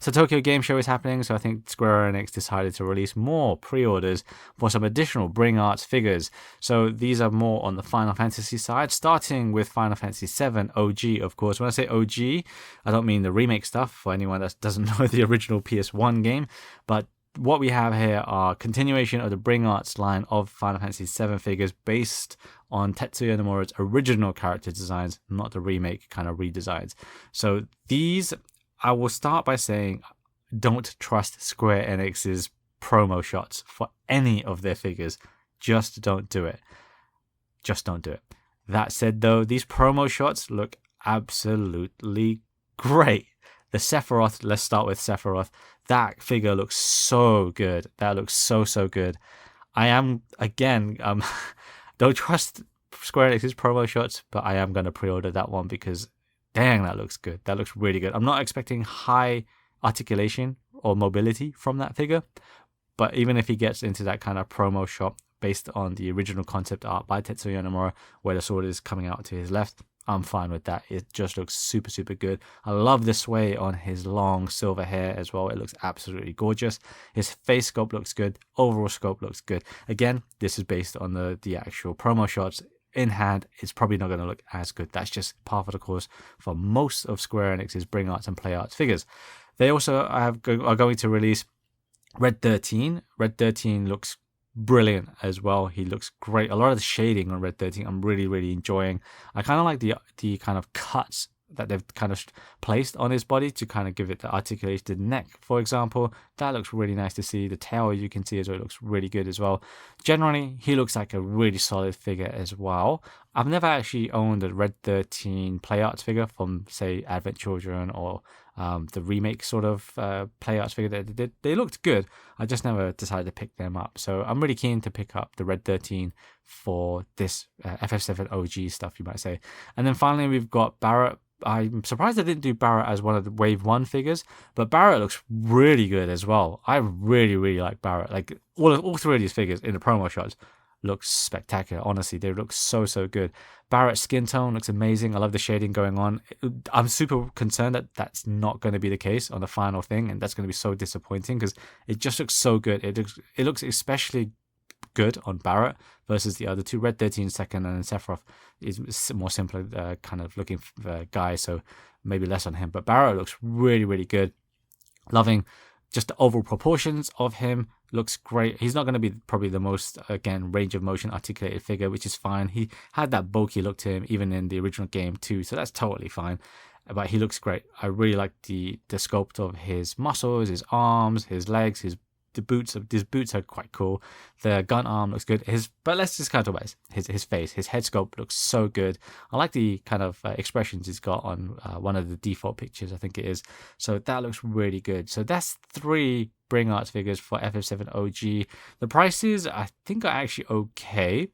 So Tokyo Game Show is happening, so I think Square Enix decided to release more pre-orders for some additional Bring Arts figures. So these are more on the Final Fantasy side, starting with Final Fantasy VII OG, of course. When I say OG, I don't mean the remake stuff for anyone that doesn't know the original PS1 game, but what we have here are continuation of the Bring Arts line of Final Fantasy VII figures based on Tetsuya Nomura's original character designs, not the remake kind of redesigns. So these, I will start by saying, don't trust Square Enix's promo shots for any of their figures. Just don't do it. Just don't do it. That said, though, these promo shots look absolutely great. The Sephiroth, let's start with Sephiroth. That figure looks so good. That looks so good. I am, again, don't trust Square Enix's promo shots, but I am going to pre-order that one because dang, that looks good. That looks really good. I'm not expecting high articulation or mobility from that figure, but even if he gets into that kind of promo shot based on the original concept art by Tetsuya Nomura, where the sword is coming out to his left, I'm fine with that. It just looks super good. I love the sway on his long silver hair as well. It looks absolutely gorgeous. His face sculpt looks good. Overall sculpt looks good. Again, this is based on the actual promo shots. In hand, it's probably not going to look as good. That's just par for the course for most of Square Enix's Bring Arts and Play Arts figures. They also are going to release Red 13. Red 13 looks brilliant as well. He looks great. A lot of the shading on Red 13 I'm really enjoying. I kind of like the kind of cuts that they've kind of placed on his body to kind of give it the articulation. The neck, for example, that looks really nice to see. The tail, you can see as well, it looks really good as well. Generally, he looks like a really solid figure as well. I've never actually owned a Red 13 Play Arts figure from, say, Advent Children or the remake sort of Play Arts figure. They looked good. I just never decided to pick them up. So I'm really keen to pick up the Red 13 for this FF7 OG stuff, you might say. And then finally, we've got Barret. I'm surprised they didn't do Barret as one of the Wave 1 figures, but Barret looks really good as well. I really like Barret. Like all three of these figures in the promo shots look spectacular. Honestly, they look so good. Barret's skin tone looks amazing. I love the shading going on. I'm super concerned that that's not going to be the case on the final thing, and that's going to be so disappointing because it just looks so good. It looks especially good on Barret versus the other two. Red 13 second, and then Sephiroth is more simpler kind of looking guy, so maybe less on him. But Barret looks really good. Loving just the overall proportions of him. Looks great. He's not going to be probably the most, again, range of motion articulated figure, which is fine. He had that bulky look to him even in the original game too, so that's totally fine. But he looks great. I really like the sculpt of his muscles, his arms, his legs, his boots are quite cool. The gun arm looks good. But let's just kind of talk about his face. His head sculpt looks so good. I like the kind of expressions he's got on one of the default pictures, I think it is. So that looks really good. So that's 3 Bring Arts figures for FF7 OG. The prices, I think, are actually okay.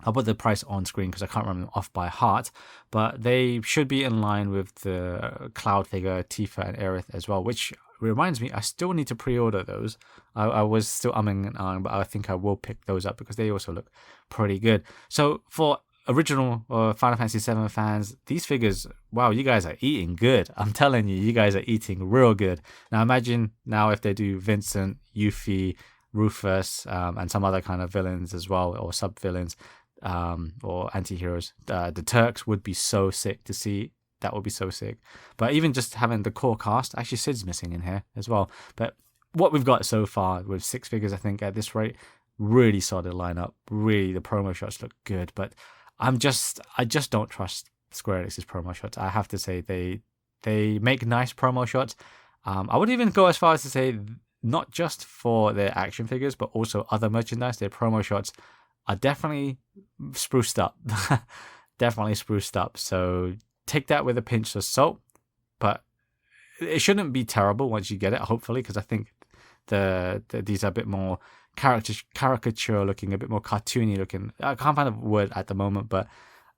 I'll put the price on screen because I can't remember them off by heart, but they should be in line with the Cloud figure, Tifa and Aerith as well, which reminds me, I still need to pre-order those. I was still umming and ahhing, but I think I will pick those up because they also look pretty good. So for original Final Fantasy VII fans, these figures, wow, you guys are eating good. I'm telling you, you guys are eating real good. Now imagine now if they do Vincent, Yuffie, Rufus, and some other kind of villains as well, or sub-villains, or anti-heroes. The Turks would be so sick to see. That would be so sick. But even just having the core cast, actually Sid's missing in here as well. But what we've got so far with 6 figures, I think at this rate, really solid lineup. Really, the promo shots look good. But I just don't trust Square Enix's promo shots. I have to say they make nice promo shots. I would even go as far as to say not just for their action figures, but also other merchandise. Their promo shots are definitely spruced up. Definitely spruced up. So take that with a pinch of salt, but it shouldn't be terrible once you get it, hopefully, because I think these are a bit more caricature looking, a bit more cartoony looking. I can't find a word at the moment, but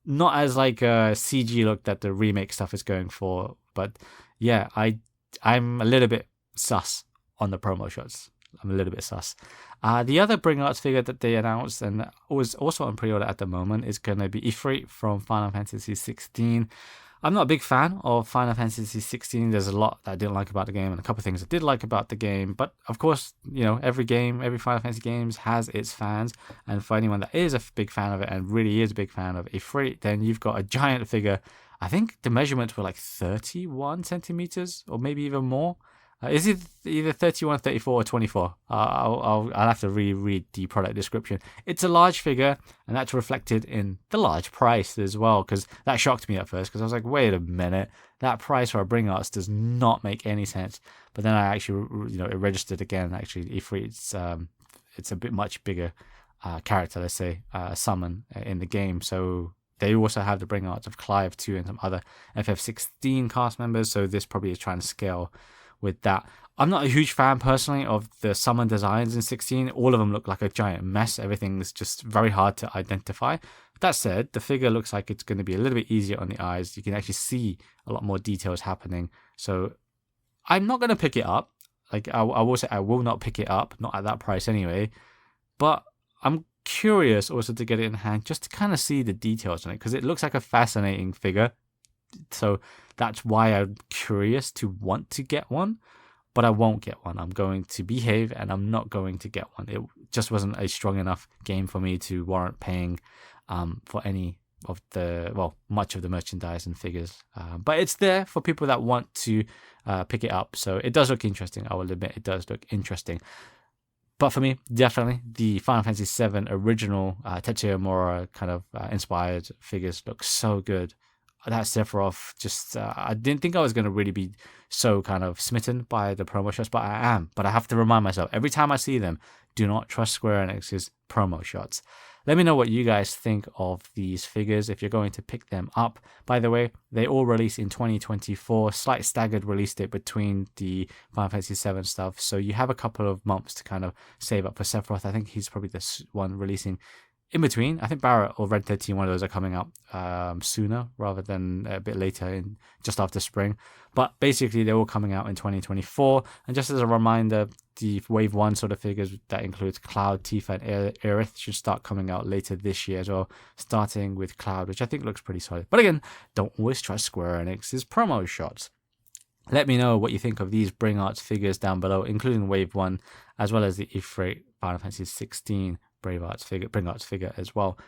not as like a CG look that the remake stuff is going for. But yeah, I'm a little bit sus on the promo shots. I'm a little bit sus. The other Bring Arts figure that they announced and was also on pre-order at the moment is going to be Ifrit from Final Fantasy XVI. I'm not a big fan of Final Fantasy 16. There's a lot that I didn't like about the game and a couple of things I did like about the game. But of course, you know, every Final Fantasy games has its fans. And for anyone that is a big fan of it and really is a big fan of Ifrit, then you've got a giant figure. I think the measurements were like 31 centimeters or maybe even more. Is it either 31, 34, or 24? I'll have to reread the product description. It's a large figure, and that's reflected in the large price as well, because that shocked me at first, because I was like, wait a minute, that price for a Bring Arts does not make any sense. But then I actually, you know, it registered again. Actually, Ifrit's it's a bit much bigger character, let's say, summon in the game. So they also have the Bring Arts of Clive too, and some other FF16 cast members. So this probably is trying to scale with that. I'm not a huge fan personally of the summon designs in 16. All of them look like a giant mess. Everything's just very hard to identify. That said, the figure looks like it's going to be a little bit easier on the eyes. You can actually see a lot more details happening. So I'm not going to pick it up. Like I will say I will not pick it up, not at that price anyway. But I'm curious also to get it in hand just to kind of see the details on it, because it looks like a fascinating figure. So that's why I'm curious to want to get one, but I won't get one. I'm going to behave and I'm not going to get one. It just wasn't a strong enough game for me to warrant paying for any of the, well, much of the merchandise and figures. But it's there for people that want to pick it up. So it does look interesting. I will admit it does look interesting. But for me, definitely the Final Fantasy VII original Tetsuya Nomura kind of inspired figures look so good. That Sephiroth, just I didn't think I was going to really be so kind of smitten by the promo shots, but I am. But I have to remind myself every time I see them, do not trust Square Enix's promo shots. Let me know what you guys think of these figures if you're going to pick them up. By the way, they all release in 2024, slight staggered release date between the Final Fantasy VII stuff, so you have a couple of months to kind of save up for Sephiroth. I think he's probably the one releasing in between. I think Barret or Red 13, one of those are coming out sooner rather than a bit later, just after spring. But basically, they're all coming out in 2024. And just as a reminder, the Wave 1 sort of figures that includes Cloud, Tifa, and Aerith should start coming out later this year as well, starting with Cloud, which I think looks pretty solid. But again, don't always trust Square Enix's promo shots. Let me know what you think of these Bring Arts figures down below, including Wave 1, as well as the Ifrit Final Fantasy 16 Bring Arts figure as well.